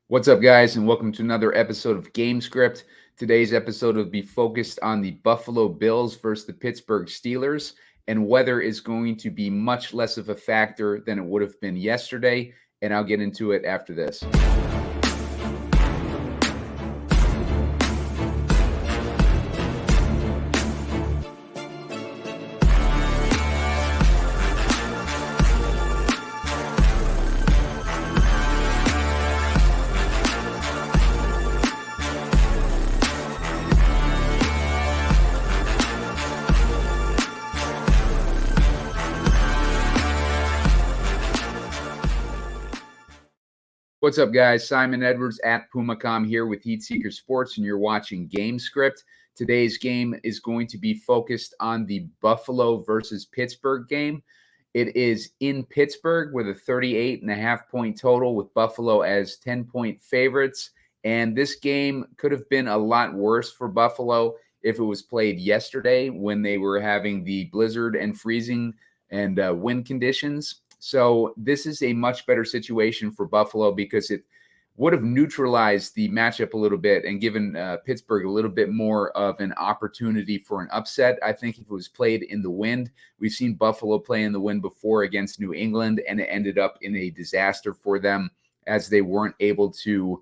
What's up, guys, and welcome to another episode of GameScript. Today's episode will be focused on the Buffalo Bills versus the Pittsburgh Steelers, and weather is going to be much less of a factor than it would have been yesterday, and I'll get into it after this. What's up, guys? Simon Edwards at Pumacom here with Heat Seeker Sports, and you're watching GameScript. Today's game is going to be focused on the Buffalo versus Pittsburgh game. It is in Pittsburgh with a 38.5-point total, with Buffalo as 10-point favorites. And this game could have been a lot worse for Buffalo if it was played yesterday when they were having the blizzard and freezing and wind conditions. So this is a much better situation for Buffalo because it would have neutralized the matchup a little bit and given Pittsburgh a little bit more of an opportunity for an upset. I think if it was played in the wind, we've seen Buffalo play in the wind before against New England, and it ended up in a disaster for them as they weren't able to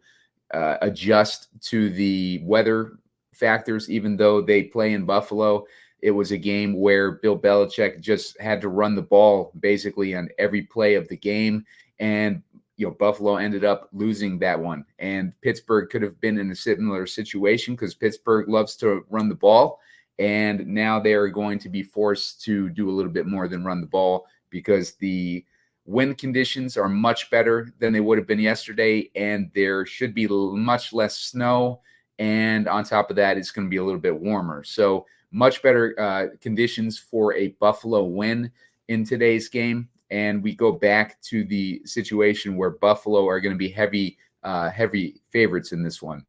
adjust to the weather factors, even though they play in Buffalo. It was a game where Bill Belichick just had to run the ball basically on every play of the game. And, Buffalo ended up losing that one. And Pittsburgh could have been in a similar situation because Pittsburgh loves to run the ball. And now they are going to be forced to do a little bit more than run the ball because the wind conditions are much better than they would have been yesterday. And there should be much less snow. And on top of that, it's going to be a little bit warmer. So much better conditions for a Buffalo win in today's game. And we go back to the situation where Buffalo are going to be heavy favorites in this one.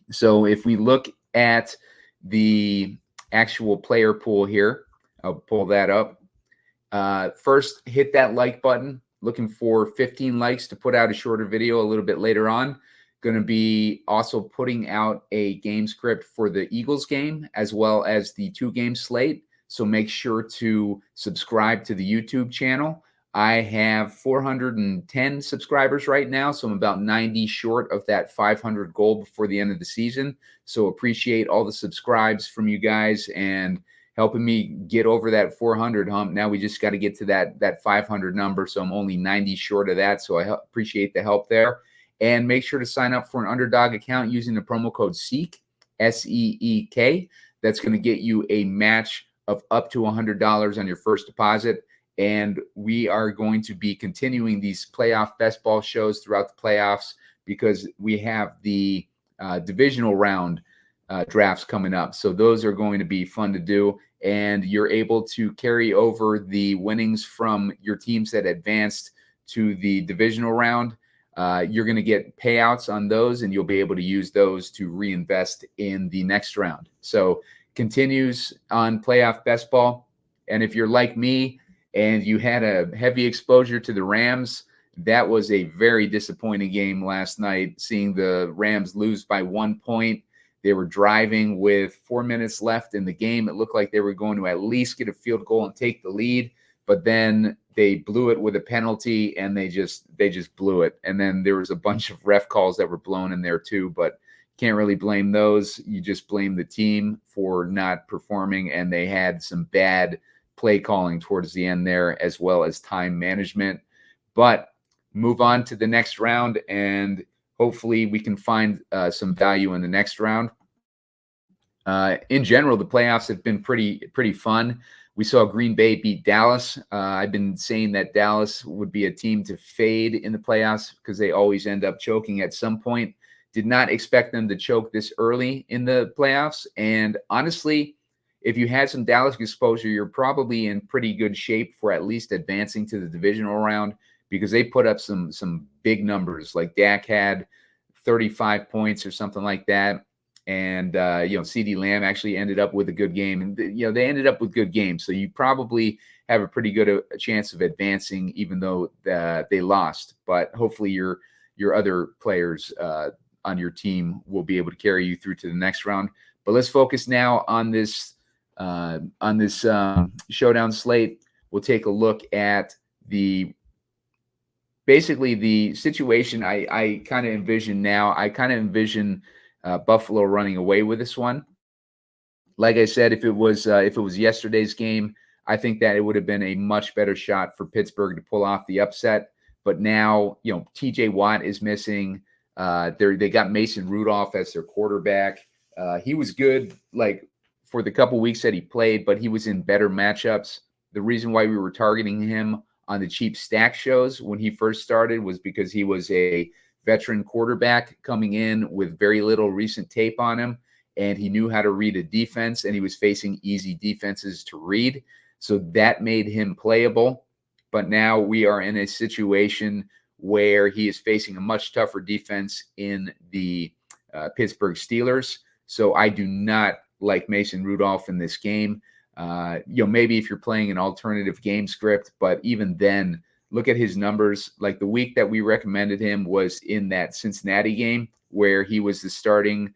So if we look at the actual player pool here, I'll pull that up. First, hit that like button. Looking for 15 likes to put out a shorter video a little bit later on. Going to be also putting out a game script for the Eagles game as well as the 2-game slate. So make sure to subscribe to the YouTube channel. I have 410 subscribers right now, so I'm about 90 short of that 500 goal before the end of the season. So appreciate all the subscribes from you guys and helping me get over that 400 hump. Now we just got to get to that 500 number, so I'm only 90 short of that. So I appreciate the help there. And make sure to sign up for an Underdog account using the promo code SEEK, SEEK. That's going to get you a match of up to $100 on your first deposit. And we are going to be continuing these playoff best ball shows throughout the playoffs because we have the divisional round drafts coming up. So those are going to be fun to do. And you're able to carry over the winnings from your teams that advanced to the divisional round. You're going to get payouts on those, and you'll be able to use those to reinvest in the next round. So continues on playoff best ball. And if you're like me and you had a heavy exposure to the Rams, that was a very disappointing game last night, seeing the Rams lose by 1 point. They were driving with 4 minutes left in the game. It looked like they were going to at least get a field goal and take the lead, but then they blew it with a penalty, and they just blew it. And then there was a bunch of ref calls that were blown in there too, but can't really blame those. You just blame the team for not performing, and they had some bad play calling towards the end there as well as time management. But move on to the next round, and hopefully we can find some value in the next round. In general, the playoffs have been pretty fun. We saw Green Bay beat Dallas. I've been saying that Dallas would be a team to fade in the playoffs because they always end up choking at some point. Did not expect them to choke this early in the playoffs. And honestly, if you had some Dallas exposure, you're probably in pretty good shape for at least advancing to the divisional round because they put up some big numbers. Like Dak had 35 points or something like that. And, CeeDee Lamb actually ended up with a good game. And, they ended up with good games. So you probably have a pretty good chance of advancing, even though they lost. But hopefully you're your other players on your team will be able to carry you through to the next round. But let's focus now on this showdown slate. We'll take a look at basically the situation I kind of envision now. I kind of envision Buffalo running away with this one. Like I said, if it was yesterday's game, I think that it would have been a much better shot for Pittsburgh to pull off the upset. But now, TJ Watt is missing. They got Mason Rudolph as their quarterback. He was good, like, for the couple weeks that he played, but he was in better matchups. The reason why we were targeting him on the cheap stack shows when he first started was because he was a veteran quarterback coming in with very little recent tape on him, and he knew how to read a defense, and he was facing easy defenses to read. So that made him playable. But now we are in a situation where he is facing a much tougher defense in the Pittsburgh Steelers. So I do not like Mason Rudolph in this game. Maybe if you're playing an alternative game script, but even then, look at his numbers. Like, the week that we recommended him was in that Cincinnati game where he was the starting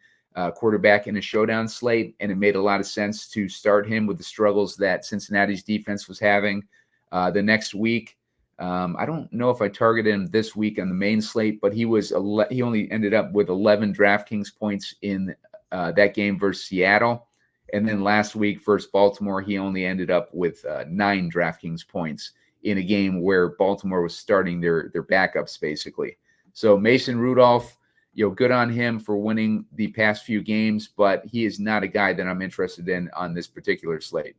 quarterback in a showdown slate, and it made a lot of sense to start him with the struggles that Cincinnati's defense was having. The next week, I don't know if I targeted him this week on the main slate, but he only ended up with 11 DraftKings points in that game versus Seattle. And then last week versus Baltimore, he only ended up with 9 DraftKings points in a game where Baltimore was starting their backups, basically. So Mason Rudolph, good on him for winning the past few games, but he is not a guy that I'm interested in on this particular slate.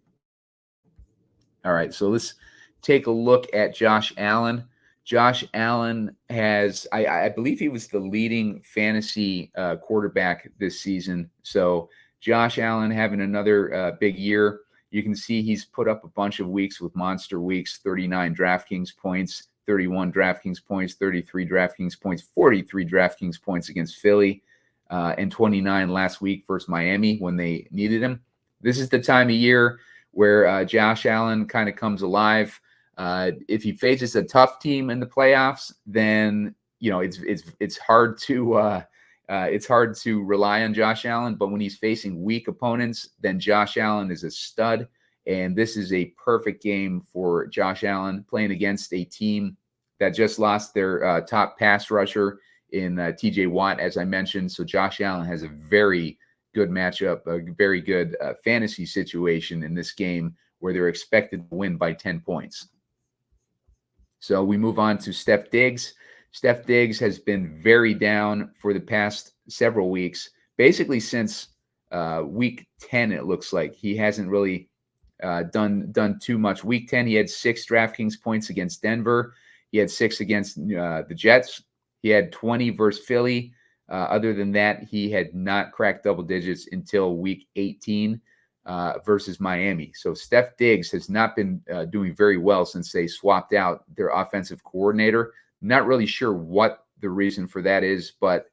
All right, so let's take a look at Josh Allen. Josh Allen has, I believe he was the leading fantasy quarterback this season. So Josh Allen having another big year. You can see he's put up a bunch of weeks with monster weeks: 39 DraftKings points, 31 DraftKings points, 33 DraftKings points, 43 DraftKings points against Philly, and 29 last week versus Miami when they needed him. This is the time of year where Josh Allen kind of comes alive. If he faces a tough team in the playoffs, then it's hard to rely on Josh Allen. But when he's facing weak opponents, then Josh Allen is a stud. And this is a perfect game for Josh Allen playing against a team that just lost their top pass rusher in TJ Watt, as I mentioned. So Josh Allen has a very good matchup, a very good fantasy situation in this game where they're expected to win by 10 points. So we move on to Steph Diggs. Steph Diggs has been very down for the past several weeks, basically since week 10. It looks like he hasn't really done too much. Week 10, he had 6 DraftKings points against Denver. He had 6 against the Jets. He had 20 versus Philly. Other than that, he had not cracked double digits until week 18 versus Miami. So Steph Diggs has not been doing very well since they swapped out their offensive coordinator. Not really sure what the reason for that is, but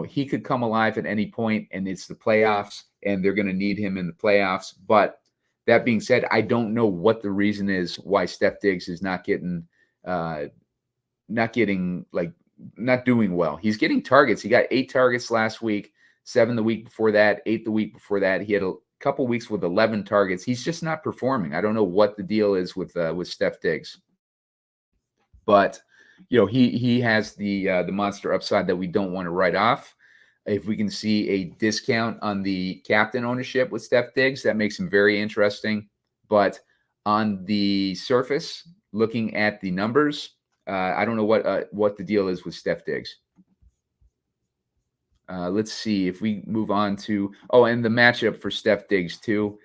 he could come alive at any point, and it's the playoffs, and they're going to need him in the playoffs. But that being said, I don't know what the reason is why Steph Diggs is not doing well. He's getting targets. He got 8 targets last week, 7 the week before that, 8 the week before that. He had a couple weeks with 11 targets. He's just not performing. I don't know what the deal is with Steph Diggs, but he has the monster upside that we don't want to write off. If we can see a discount on the captain ownership with Steph Diggs, that makes him very interesting. But on the surface, looking at the numbers, I don't know what the deal is with Steph Diggs. Let's see if we move on to and the matchup for Steph Diggs too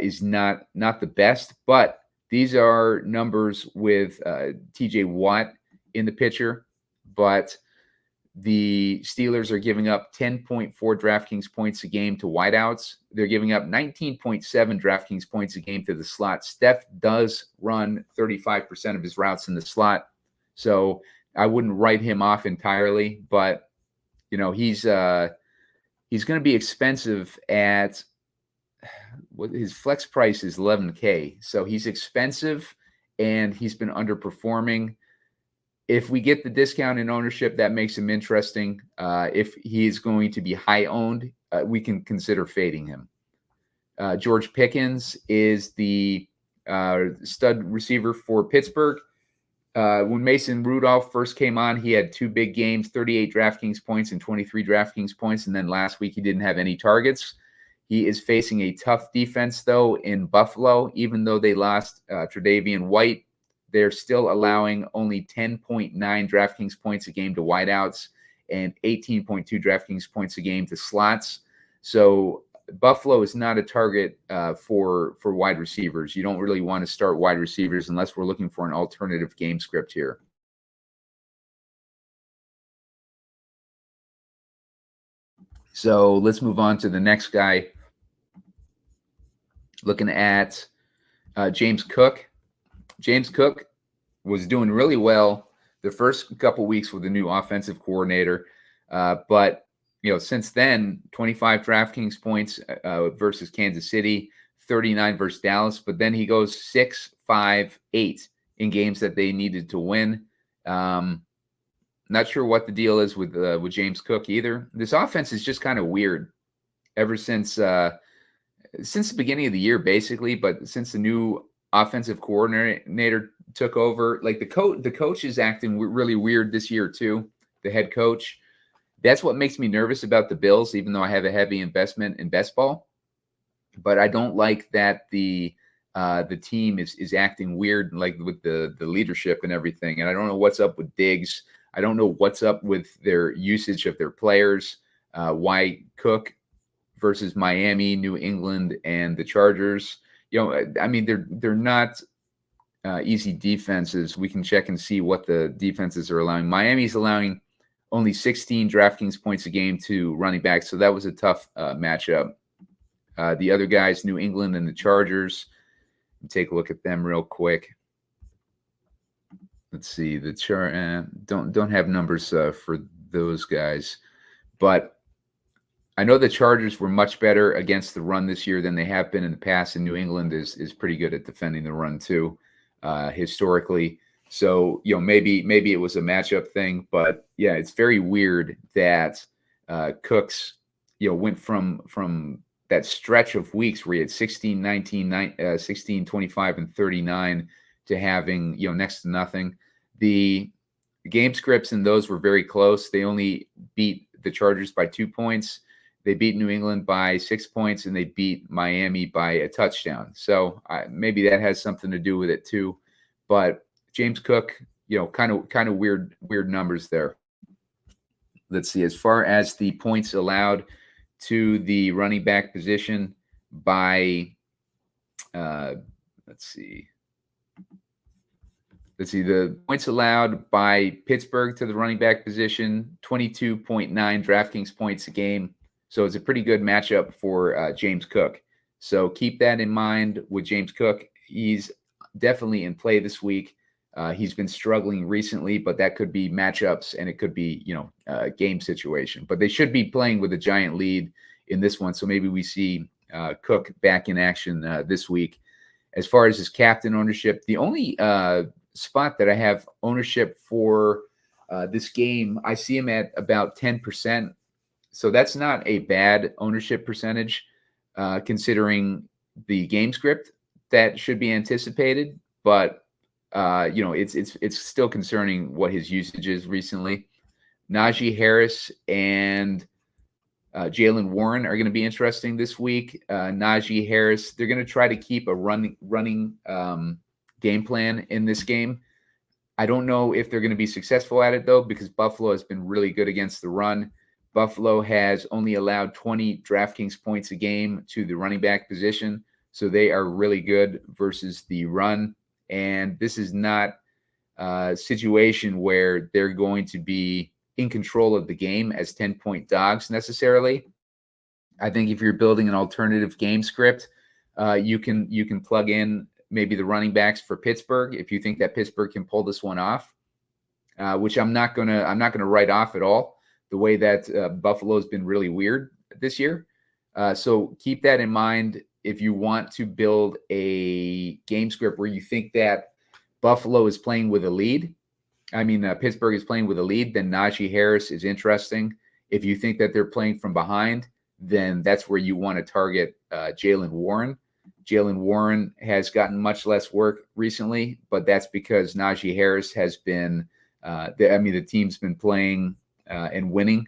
is not the best, but these are numbers with TJ Watt in the picture, but the Steelers are giving up 10.4 DraftKings points a game to wideouts. They're giving up 19.7 DraftKings points a game to the slot. Steph does run 35% of his routes in the slot, so I wouldn't write him off entirely, but he's going to be expensive at what his flex price is $11K. So he's expensive and he's been underperforming. If we get the discount in ownership, that makes him interesting. If he's going to be high owned, we can consider fading him. George Pickens is the stud receiver for Pittsburgh. When Mason Rudolph first came on, he had 2 big games, 38 DraftKings points and 23 DraftKings points. And then last week, he didn't have any targets. He is facing a tough defense, though, in Buffalo. Even though they lost Tre'Davious White, they're still allowing only 10.9 DraftKings points a game to wideouts and 18.2 DraftKings points a game to slots. So Buffalo is not a target for wide receivers. You don't really want to start wide receivers unless we're looking for an alternative game script here. So let's move on to the next guy. Looking at James Cook. James Cook was doing really well the first couple weeks with the new offensive coordinator, but since then, 25 DraftKings points versus Kansas City, 39 versus Dallas, but then he goes 6, 5, 8 in games that they needed to win. Not sure what the deal is with James Cook either. This offense is just kind of weird ever since the beginning of the year, basically, but since the new offensive coordinator took over, like the coach is acting really weird this year too, the head coach. That's what makes me nervous about the Bills, even though I have a heavy investment in best ball. But I don't like that the team is acting weird, like with the leadership and everything. And I don't know what's up with Diggs. I don't know what's up with their usage of their players. Why Cook versus Miami, New England, and the Chargers. I mean, they're not easy defenses. We can check and see what the defenses are allowing. Miami's allowing only 16 DraftKings points a game to running back, so that was a tough matchup. The other guys, New England and the Chargers, take a look at them real quick. Let's see, the chart don't have numbers for those guys, but I know the Chargers were much better against the run this year than they have been in the past, and New England is pretty good at defending the run too, historically. So, maybe it was a matchup thing, but yeah, it's very weird that Cooks, went from that stretch of weeks where he had 16, 19, 16, 25, and 39 to having, next to nothing. The game scripts in those were very close. They only beat the Chargers by 2 points. They beat New England by 6 points, and they beat Miami by a touchdown. So maybe that has something to do with it too. But James Cook, kind of weird numbers there. Let's see. As far as the points allowed to the running back position by, let's see, the points allowed by Pittsburgh to the running back position, 22.9 DraftKings points a game. So it's a pretty good matchup for James Cook. So keep that in mind with James Cook. He's definitely in play this week. He's been struggling recently, but that could be matchups and it could be, game situation. But they should be playing with a giant lead in this one. So maybe we see Cook back in action this week. As far as his captain ownership, the only spot that I have ownership for this game, I see him at about 10%. So that's not a bad ownership percentage, considering the game script that should be anticipated. But it's still concerning what his usage is recently. Najee Harris and Jaylen Warren are going to be interesting this week. Najee Harris, they're going to try to keep a running game plan in this game. I don't know if they're going to be successful at it, though, because Buffalo has been really good against the run. Buffalo has only allowed 20 DraftKings points a game to the running back position, so they are really good versus the run. And this is not a situation where they're going to be in control of the game as 10-point dogs necessarily. I think if you're building an alternative game script, you can plug in maybe the running backs for Pittsburgh if you think that Pittsburgh can pull this one off, which I'm not gonna write off at all. The way that Buffalo has been really weird this year. So keep that in mind if you want to build a game script where you think that Buffalo is playing with a lead. Pittsburgh is playing with a lead, then Najee Harris is interesting. If you think that they're playing from behind, then that's where you want to target Jaylen Warren. Jaylen Warren has gotten much less work recently, but that's because Najee Harris has been, the team's been playing and winning.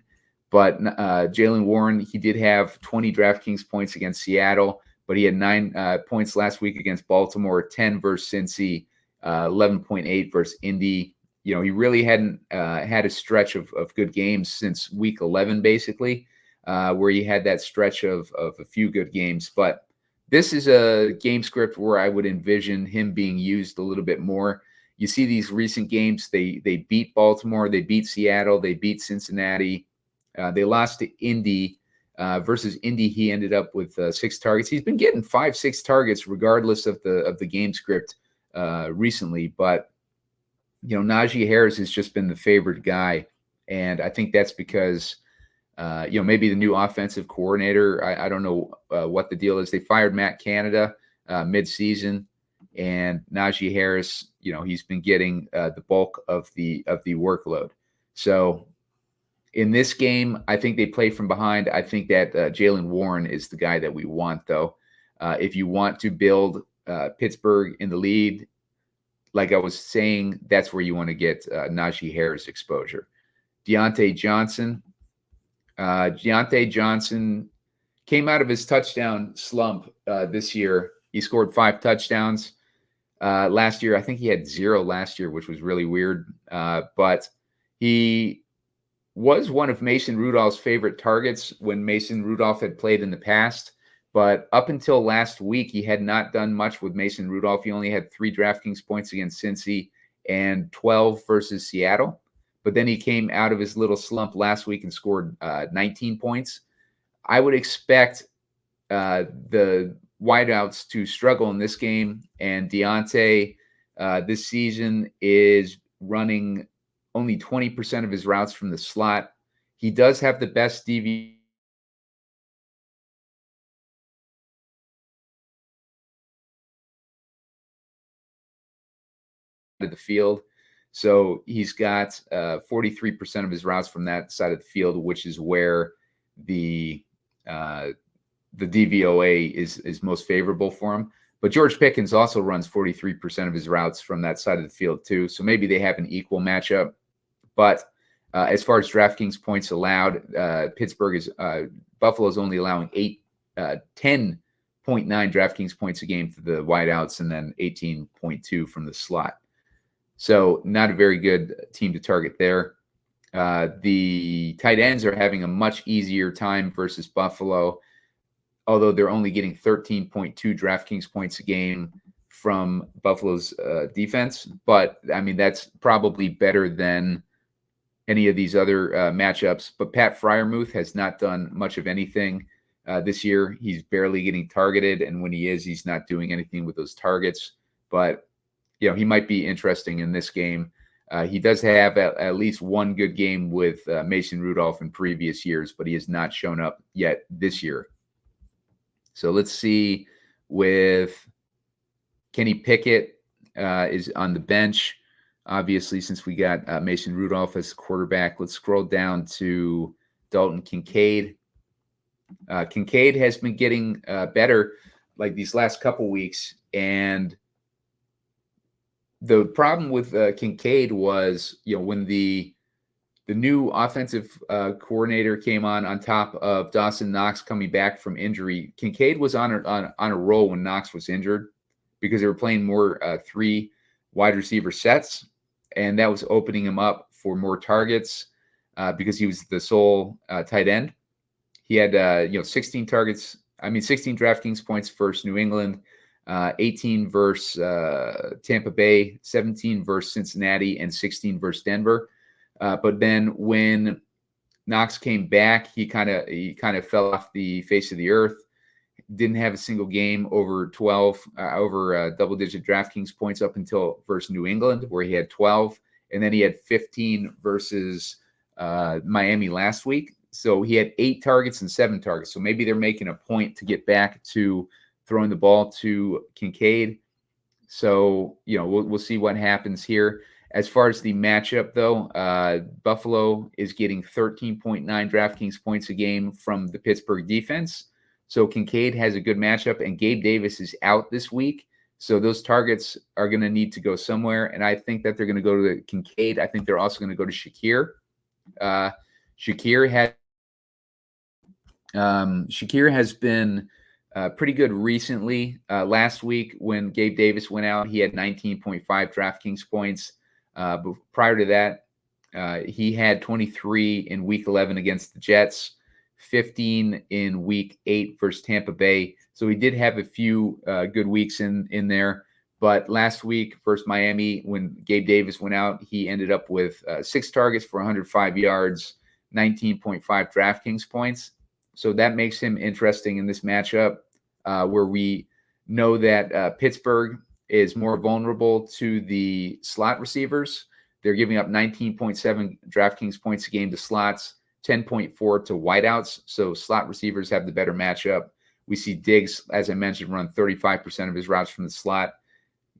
But Jaylen Warren, he did have 20 DraftKings points against Seattle, but he had 9 points last week against Baltimore, 10 versus Cincy, 11.8 versus Indy. He really hadn't had a stretch of good games since week 11, basically, where he had that stretch of a few good games. But this is a game script where I would envision him being used a little bit more. You see these recent games, they beat Baltimore, they beat Seattle, they beat Cincinnati. They lost to Indy. Versus Indy, he ended up with 6 targets. He's been getting 5-6 targets regardless of the game script recently. But, Najee Harris has just been the favored guy. And I think that's because maybe the new offensive coordinator, I don't know what the deal is. They fired Matt Canada mid-season, and Najee Harris, he's been getting the bulk of the workload. So in this game, I think they play from behind. I think that Jaylen Warren is the guy that we want, though. If you want to build Pittsburgh in the lead, like I was saying, that's where you want to get Najee Harris exposure. Diontae Johnson. Diontae Johnson came out of his touchdown slump this year. He scored 5 touchdowns last year. I think he had 0 last year, which was really weird. But he was one of Mason Rudolph's favorite targets when Mason Rudolph had played in the past. But up until last week, he had not done much with Mason Rudolph. He only had 3 DraftKings points against Cincy and 12 versus Seattle. But then he came out of his little slump last week and scored 19 points. I would expect the wideouts to struggle in this game. And Diontae this season is running only 20% of his routes from the slot. He does have the best DV of the field. So he's got 43% of his routes from that side of the field, which is where the DVOA is most favorable for him. But George Pickens also runs 43% of his routes from that side of the field too. So maybe they have an equal matchup. But as far as DraftKings points allowed, Buffalo's only allowing 10.9 DraftKings points a game to the wideouts, and then 18.2 from the slot. So not a very good team to target there. The tight ends are having a much easier time versus Buffalo, although they're only getting 13.2 DraftKings points a game from Buffalo's defense. But, that's probably better than any of these other matchups. But Pat Freiermuth has not done much of anything this year. He's barely getting targeted, and when he is, he's not doing anything with those targets. But he might be interesting in this game. He does have at least one good game with Mason Rudolph in previous years, but he has not shown up yet this year. So let's see with Kenny Pickett is on the bench. Obviously, since we got Mason Rudolph as quarterback, let's scroll down to Dalton Kincaid. Kincaid has been getting better like these last couple weeks, and the problem with Kincaid was, when the new offensive coordinator came on top of Dawson Knox coming back from injury, Kincaid was on a roll when Knox was injured because they were playing more 3 wide receiver sets, and that was opening him up for more targets because he was the sole tight end. He had 16 targets. 16 DraftKings points versus New England. 18 versus Tampa Bay, 17 versus Cincinnati, and 16 versus Denver. But then when Knox came back, he kind of fell off the face of the earth. Didn't have a single game over 12, double-digit DraftKings points up until versus New England, where he had 12, and then he had 15 versus Miami last week. So he had 8 targets and 7 targets. So maybe they're making a point to get back to throwing the ball to Kincaid. So, we'll see what happens here. As far as the matchup, though, Buffalo is getting 13.9 DraftKings points a game from the Pittsburgh defense. So Kincaid has a good matchup, and Gabe Davis is out this week. So those targets are going to need to go somewhere, and I think that they're going to go to the Kincaid. I think they're also going to go to Shakir. Shakir has been pretty good recently. Last week when Gabe Davis went out, he had 19.5 DraftKings points. But prior to that, he had 23 in Week 11 against the Jets, 15 in Week 8 versus Tampa Bay. So he did have a few good weeks in there. But last week versus Miami, when Gabe Davis went out, he ended up with 6 targets for 105 yards, 19.5 DraftKings points. So that makes him interesting in this matchup, where we know that Pittsburgh is more vulnerable to the slot receivers. They're giving up 19.7 DraftKings points a game to slots, 10.4 to wideouts. So slot receivers have the better matchup. We see Diggs, as I mentioned, run 35% of his routes from the slot.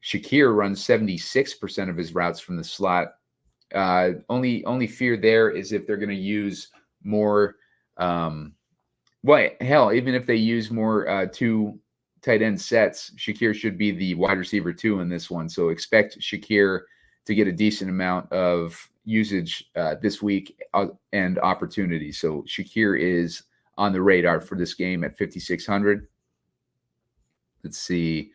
Shakir runs 76% of his routes from the slot. Only fear there is if they're going to use more. Well, hell, even if they use more 2 tight end sets, Shakir should be the wide receiver 2 in this one. So expect Shakir to get a decent amount of usage this week and opportunity. So Shakir is on the radar for this game at 5,600. Let's see.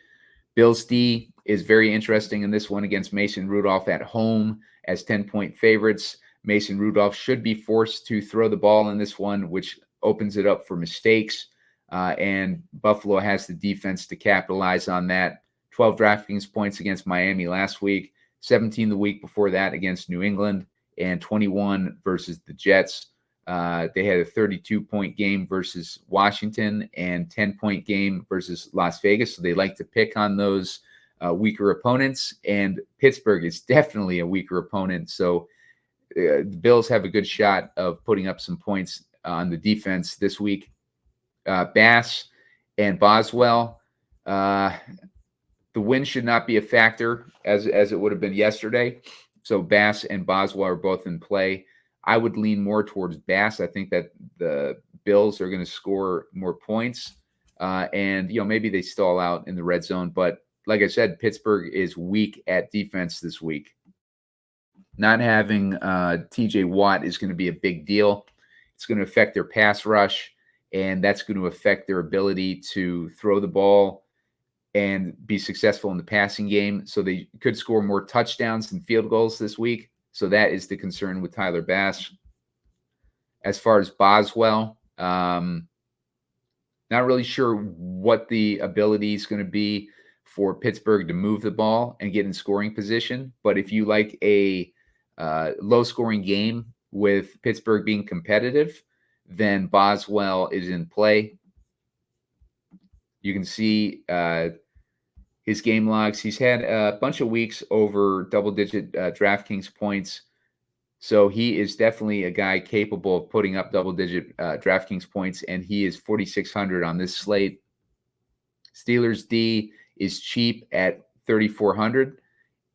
Bills D is very interesting in this one against Mason Rudolph at home as 10-point favorites. Mason Rudolph should be forced to throw the ball in this one, which opens it up for mistakes. And Buffalo has the defense to capitalize on that. 12 DraftKings points against Miami last week, 17 the week before that against New England, and 21 versus the Jets. They had a 32-point game versus Washington and 10-point game versus Las Vegas. So they like to pick on those weaker opponents. And Pittsburgh is definitely a weaker opponent. So the Bills have a good shot of putting up some points on the defense this week. Bass and Boswell, the win should not be a factor as it would have been yesterday. So Bass and Boswell are both in play. I would lean more towards Bass. I think that the Bills are going to score more points, and maybe they stall out in the red zone. But like I said, Pittsburgh is weak at defense this week. Not having TJ Watt is going to be a big deal. It's going to affect their pass rush, and that's going to affect their ability to throw the ball and be successful in the passing game. So they could score more touchdowns than field goals this week. So that is the concern with Tyler Bass. As far as Boswell, not really sure what the ability is going to be for Pittsburgh to move the ball and get in scoring position. But if you like a low-scoring game with Pittsburgh being competitive, then Boswell is in play. You can see his game logs. He's had a bunch of weeks over double-digit DraftKings points. So he is definitely a guy capable of putting up double-digit DraftKings points, and he is 4,600 on this slate. Steelers D is cheap at 3,400.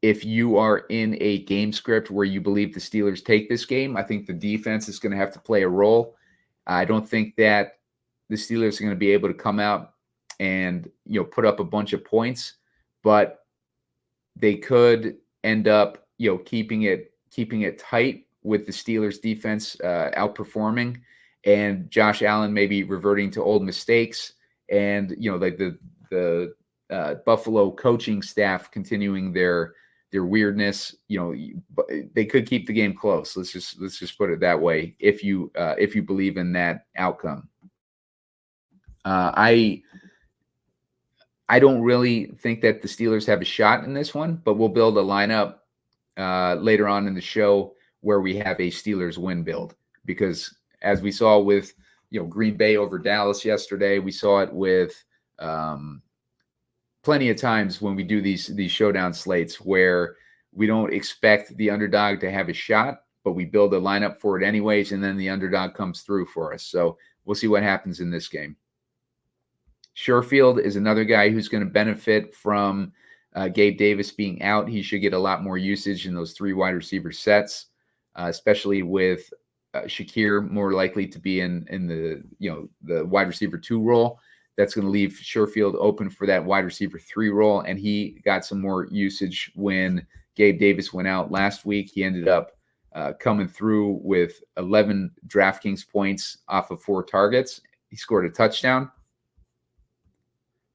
If you are in a game script where you believe the Steelers take this game, I think the defense is going to have to play a role. I don't think that the Steelers are going to be able to come out and put up a bunch of points, but they could end up keeping it tight with the Steelers defense outperforming, and Josh Allen maybe reverting to old mistakes, and like the Buffalo coaching staff continuing their weirdness. They could keep the game close. Let's just put it that way. If you believe in that outcome, I don't really think that the Steelers have a shot in this one, but we'll build a lineup later on in the show where we have a Steelers win build, because as we saw with Green Bay over Dallas yesterday, we saw it with plenty of times when we do these showdown slates where we don't expect the underdog to have a shot, but we build a lineup for it anyways, and then the underdog comes through for us. So we'll see what happens in this game. Sherfield is another guy who's going to benefit from Gabe Davis being out, he should get a lot more usage in those 3 wide receiver sets, especially with Shakir more likely to be in the wide receiver 2 role. That's going to leave Sherfield open for that wide receiver 3 role, and he got some more usage when Gabe Davis went out last week. He ended up coming through with 11 DraftKings points off of 4 targets. He scored a touchdown.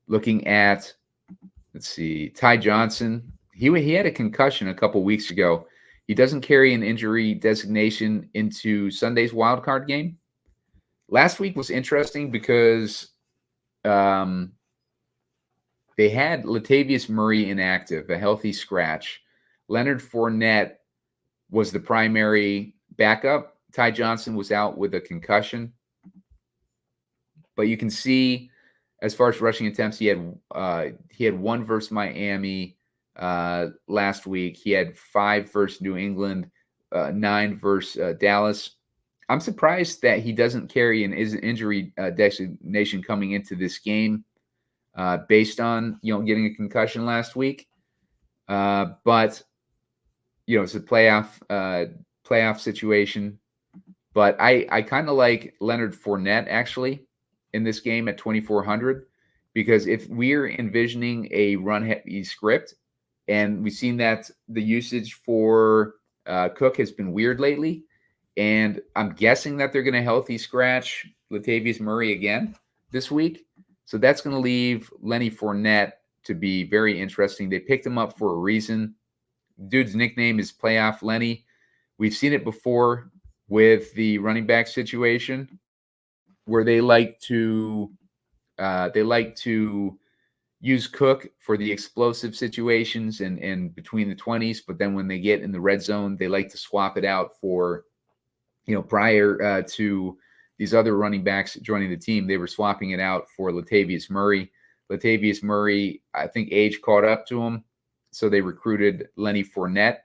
Looking at, let's see, Ty Johnson. He had a concussion a couple weeks ago. He doesn't carry an injury designation into Sunday's wildcard game. Last week was interesting because they had Latavius Murray inactive, a healthy scratch. Leonard Fournette was the primary backup. Ty Johnson was out with a concussion. But you can see, as far as rushing attempts, he had 1 versus Miami last week. He had 5 versus New England, 9 versus Dallas. I'm surprised that he doesn't carry an injury designation coming into this game, based on getting a concussion last week. But it's a playoff situation. But I kind of like Leonard Fournette actually in this game at 2,400, because if we're envisioning a run-heavy script, and we've seen that the usage for Cook has been weird lately, and I'm guessing that they're going to healthy scratch Latavius Murray again this week. So that's going to leave Lenny Fournette to be very interesting. They picked him up for a reason. Dude's nickname is Playoff Lenny. We've seen it before with the running back situation, where they like to use Cook for the explosive situations and between the 20s, but then when they get in the red zone, they like to swap it out for, prior to these other running backs joining the team, they were swapping it out for Latavius Murray. Latavius Murray, I think age caught up to him, so they recruited Lenny Fournette.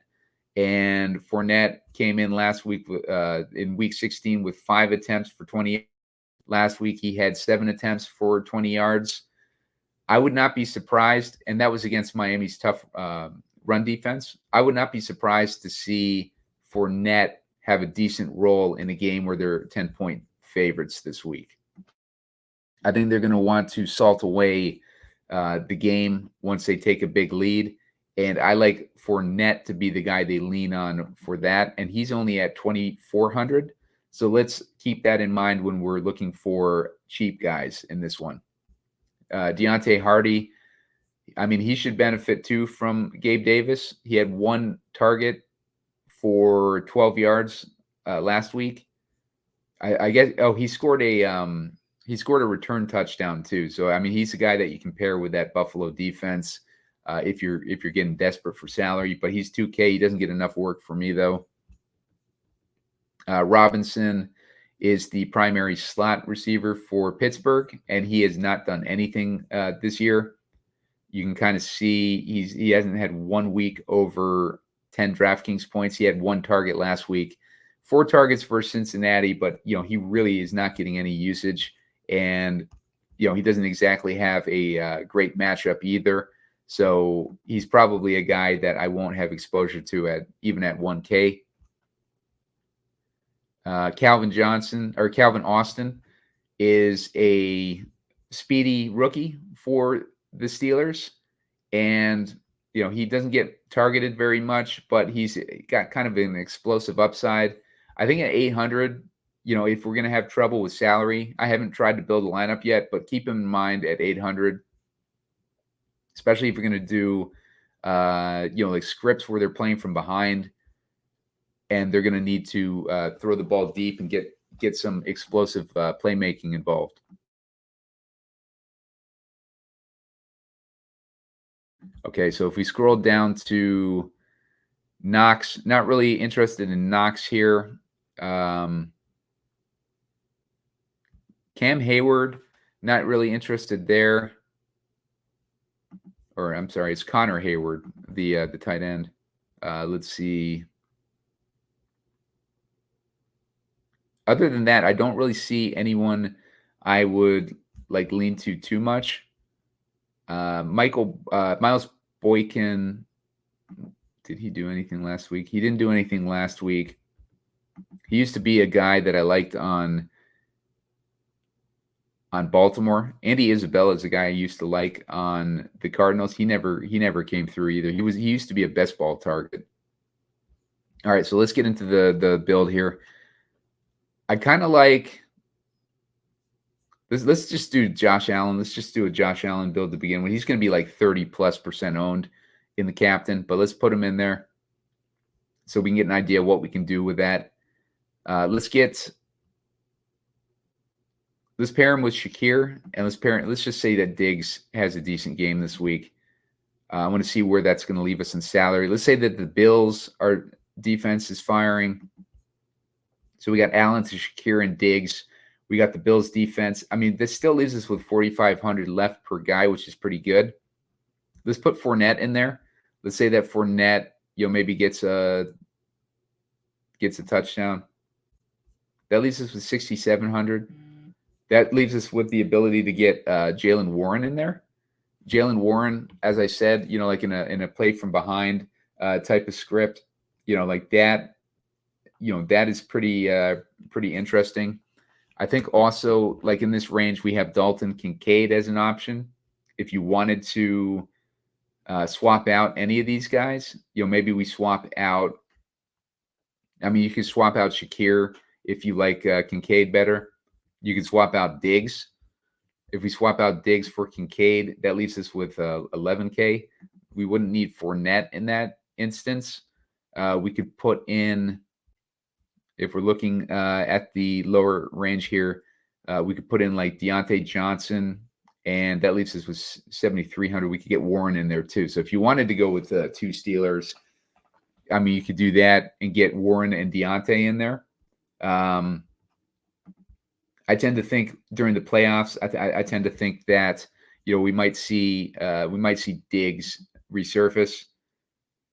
And Fournette came in last week in week 16 with 5 attempts for 20. Last week, he had 7 attempts for 20 yards. I would not be surprised, and that was against Miami's tough run defense. I would not be surprised to see Fournette have a decent role in a game where they're 10-point favorites this week. I think they're going to want to salt away the game once they take a big lead. And I like Fournette to be the guy they lean on for that. And he's only at 2,400. So let's keep that in mind when we're looking for cheap guys in this one. Deontay Hardy, I mean, he should benefit too from Gabe Davis. He had 1 target for 12 yards last week. I guess. Oh, he scored a return touchdown too. So I mean, he's a guy that you can pair with that Buffalo defense if you're getting desperate for salary. But he's 2K. He doesn't get enough work for me though. Robinson is the primary slot receiver for Pittsburgh, and he has not done anything this year. You can kind of see he hasn't had 1 week over 10 DraftKings points. He had 1 target last week, 4 targets for Cincinnati, but he really is not getting any usage, and he doesn't exactly have a great matchup either. So he's probably a guy that I won't have exposure to even at 1K. Calvin Austin is a speedy rookie for the Steelers, and he doesn't get targeted very much, but he's got kind of an explosive upside. I think at 800, if we're going to have trouble with salary, I haven't tried to build a lineup yet, but keep him in mind at 800, especially if you're going to do like scripts where they're playing from behind, and they're going to need to throw the ball deep and get some explosive playmaking involved. Okay, so if we scroll down to Knox, not really interested in Knox here. Cam Hayward, not really interested there. Or I'm sorry, it's Connor Hayward, the tight end. Let's see. Other than that, I don't really see anyone I would lean to too much. Miles Boykin, did he do anything last week? He didn't do anything last week. He used to be a guy that I liked on Baltimore. Andy Isabella is a guy I used to like on the Cardinals. He never came through either. He used to be a best ball target. All right, so let's get into the build here. I kind of like this. Let's just do Josh Allen. Let's just do a Josh Allen build to begin with. He's going to be like 30+% owned in the captain, but let's put him in there so we can get an idea of what we can do with that. Let's pair him with Shakir, and let's just say that Diggs has a decent game this week. I want to see where that's going to leave us in salary. Let's say that the Bills, our defense is firing. So we got Allen to Shakir and Diggs. We got the Bills defense. I mean, this still leaves us with 4,500 left per guy, which is pretty good. Let's put Fournette in there. Let's say that Fournette, maybe gets a touchdown. That leaves us with 6,700. That leaves us with the ability to get Jaylen Warren in there. Jaylen Warren, as I said, like in a play from behind type of script, like that. That is pretty interesting. I think also, like in this range, we have Dalton Kincaid as an option. If you wanted to swap out any of these guys, maybe we swap out. I mean, you can swap out Shakir if you like Kincaid better. You can swap out Diggs. If we swap out Diggs for Kincaid, that leaves us with 11K. We wouldn't need Fournette in that instance. We could put in, if we're looking at the lower range here, we could put in like Diontae Johnson, and that leaves us with 7,300. We could get Warren in there too. So if you wanted to go with two Steelers, I mean, you could do that and get Warren and Diontae in there. I tend to think during the playoffs, I tend to think that we might see Diggs resurface,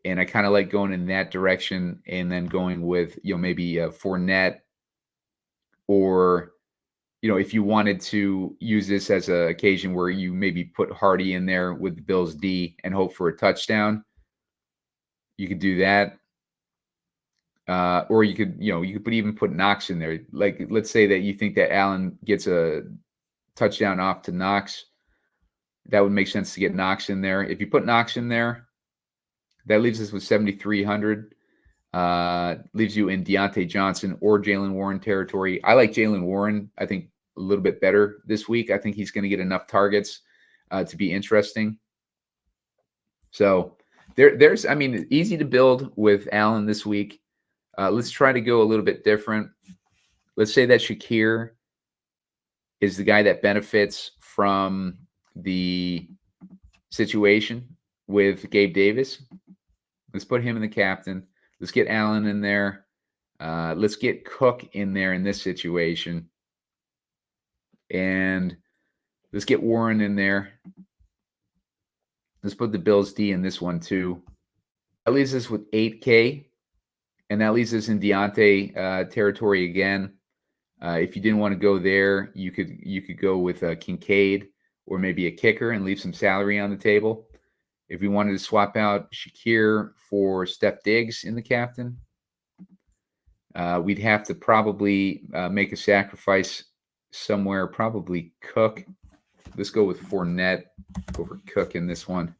and I kind of like going in that direction, and then going with maybe Fournette, or if you wanted to use this as an occasion where you maybe put Hardy in there with the Bills D and hope for a touchdown, you could do that. Or you could even put Knox in there. Like, let's say that you think that Allen gets a touchdown off to Knox. That would make sense to get Knox in there. If you put Knox in there, that leaves us with 7,300. Leaves you in Diontae Johnson or Jaylen Warren territory. I like Jaylen Warren, I think, a little bit better this week. I think he's going to get enough targets to be interesting. So there's, I mean, easy to build with Allen this week. Let's try to go a little bit different. Let's say that Shakir is the guy that benefits from the situation with Gabe Davis. Let's put him in the captain. Let's get Allen in there. Let's get Cook in there in this situation. And let's get Warren in there. Let's put the Bills D in this one too. That leaves us with 8K. And that leaves us in Diontae territory again. If you didn't want to go there, you could go with Kincaid or maybe a kicker and leave some salary on the table. If we wanted to swap out Shakir for Steph Diggs in the captain, we'd have to probably make a sacrifice somewhere, probably Cook. Let's go with Fournette over Cook in this one.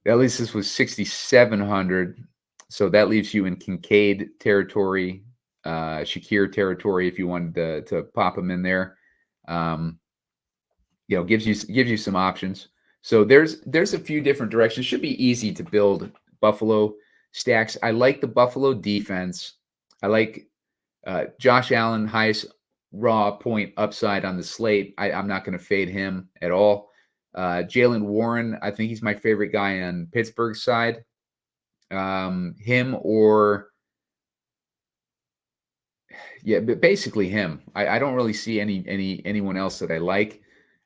At least this was 6,700. So that leaves you in Kincaid territory, Shakir territory if you wanted to pop them in there. Gives you some options. So there's a few different directions. Should be easy to build Buffalo stacks. I like the Buffalo defense. I like Josh Allen, highest raw point upside on the slate. I'm not going to fade him at all. Jaylen Warren, I think he's my favorite guy on Pittsburgh's side. Him or but basically him. I don't really see anyone else that I like.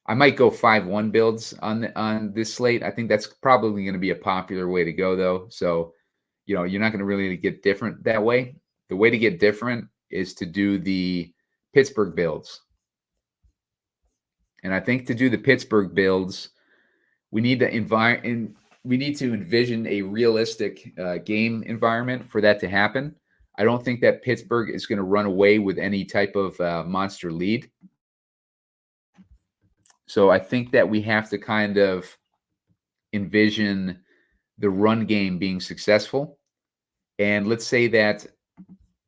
I might go 5-1 builds on this slate. I think that's probably going to be a popular way to go though. So, you're not going to really get different that way. The way to get different is to do the Pittsburgh builds. And I think to do the Pittsburgh builds, we need to we need to envision a realistic game environment for that to happen. I don't think that Pittsburgh is going to run away with any type of monster lead. So I think that we have to kind of envision the run game being successful. And let's say that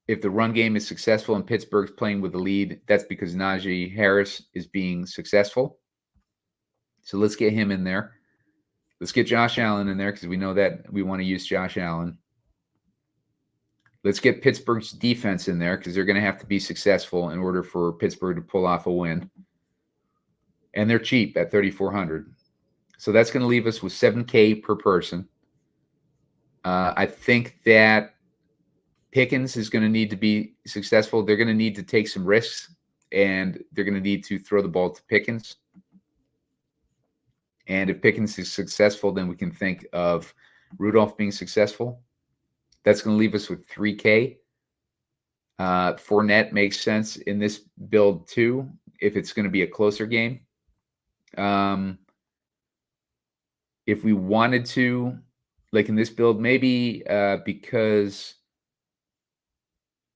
if the run game is successful and Pittsburgh's playing with the lead, that's because Najee Harris is being successful. So let's get him in there. Let's get Josh Allen in there because we know that we want to use Josh Allen. Let's get Pittsburgh's defense in there because they're going to have to be successful in order for Pittsburgh to pull off a win. And they're cheap at $3,400. So that's going to leave us with $7K per person. I think that Pickens is going to need to be successful. They're going to need to take some risks, and they're going to need to throw the ball to Pickens. And if Pickens is successful, then we can think of Rudolph being successful. That's going to leave us with $3K. Fournette makes sense in this build too, if it's going to be a closer game. If we wanted to, like in this build, maybe because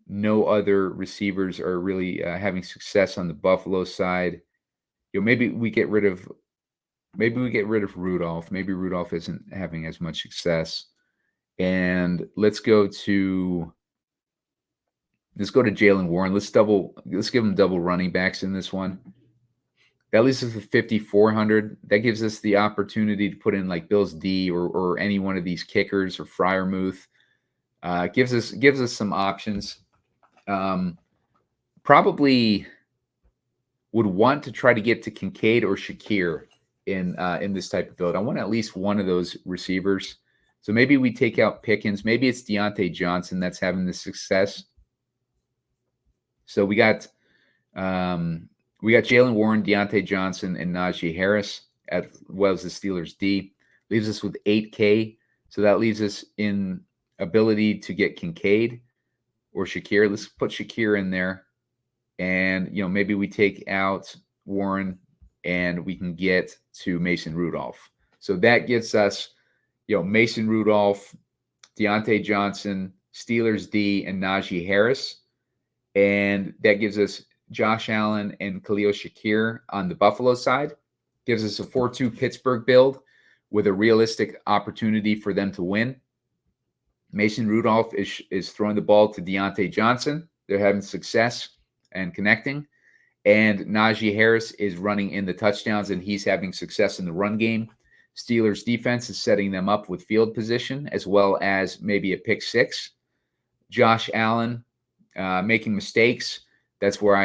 no other receivers are really having success on the Buffalo side, maybe we get rid of Rudolph. Maybe Rudolph isn't having as much success. And let's go to Jaylen Warren. Let's give him double running backs in this one. That leaves us with $5,400. That gives us the opportunity to put in like Bills D or any one of these kickers or Freiermuth. Gives us some options. Probably would want to try to get to Kincaid or Shakir in this type of build. I want at least one of those receivers. So maybe we take out Pickens. Maybe it's Diontae Johnson that's having the success. So we got Jaylen Warren, Diontae Johnson, and Najee Harris, as well as the Steelers D. Leaves us with $8K. So that leaves us in ability to get Kincaid or Shakir. Let's put Shakir in there. And, maybe we take out Warren and we can get to Mason Rudolph. So that gets us, Mason Rudolph, Diontae Johnson, Steelers D, and Najee Harris. And that gives us Josh Allen and Khalil Shakir on the Buffalo side. Gives us a 4-2 Pittsburgh build with a realistic opportunity for them to win. Mason Rudolph is throwing the ball to Diontae Johnson. They're having success and connecting. And Najee Harris is running in the touchdowns, and he's having success in the run game. Steelers defense is setting them up with field position as well as maybe a pick six. Josh Allen making mistakes. That's where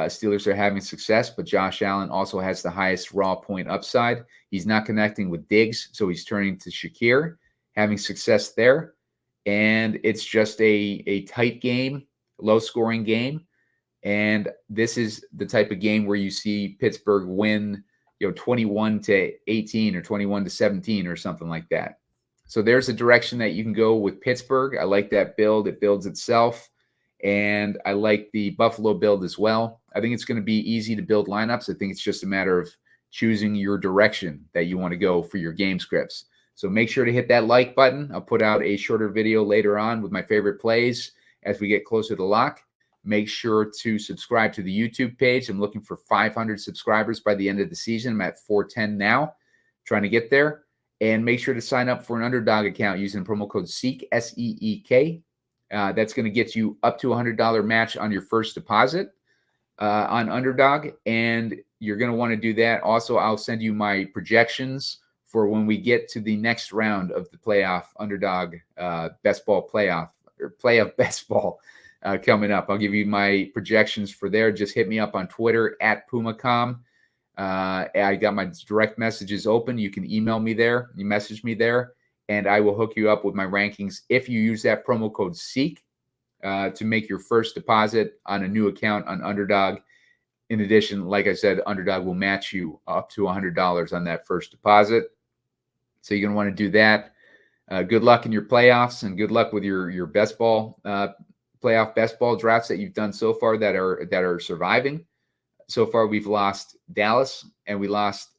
Steelers are having success, but Josh Allen also has the highest raw point upside. He's not connecting with Diggs, so he's turning to Shakir, having success there. And it's just a tight game, low-scoring game. And this is the type of game where you see Pittsburgh win, 21-18 or 21-17 or something like that. So there's a direction that you can go with Pittsburgh. I like that build. It builds itself. And I like the Buffalo build as well. I think it's going to be easy to build lineups. I think it's just a matter of choosing your direction that you want to go for your game scripts. So make sure to hit that like button. I'll put out a shorter video later on with my favorite plays as we get closer to lock. Make sure to subscribe to the YouTube page. I'm looking for 500 subscribers by the end of the season. I'm at 410 now, trying to get there. And make sure to sign up for an Underdog account using promo code SEEK, S-E-E-K. That's going to get you up to $100 match on your first deposit on Underdog. And you're going to want to do that. Also, I'll send you my projections for when we get to the next round of the playoff Underdog best ball playoff or playoff best ball coming up. I'll give you my projections for there. Just hit me up on Twitter at Pumacom. I got my direct messages open. You can email me there. You message me there, and I will hook you up with my rankings if you use that promo code SEEK to make your first deposit on a new account on Underdog. In addition, like I said, Underdog will match you up to $100 on that first deposit. So you're going to want to do that. Good luck in your playoffs, and good luck with your best ball playoff best ball drafts that you've done so far that are surviving. So far, we've lost Dallas and we lost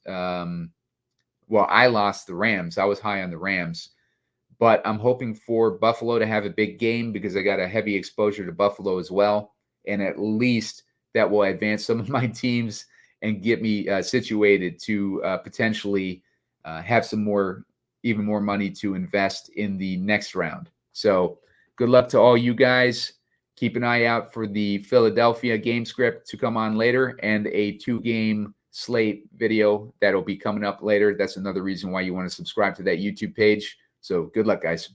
well, I lost the Rams. I was high on the Rams. But I'm hoping for Buffalo to have a big game because I got a heavy exposure to Buffalo as well. And at least that will advance some of my teams and get me situated to potentially have even more money to invest in the next round. So good luck to all you guys. Keep an eye out for the Philadelphia game script to come on later and a 2-game slate video that'll be coming up later. That's another reason why you want to subscribe to that YouTube page. So good luck, guys.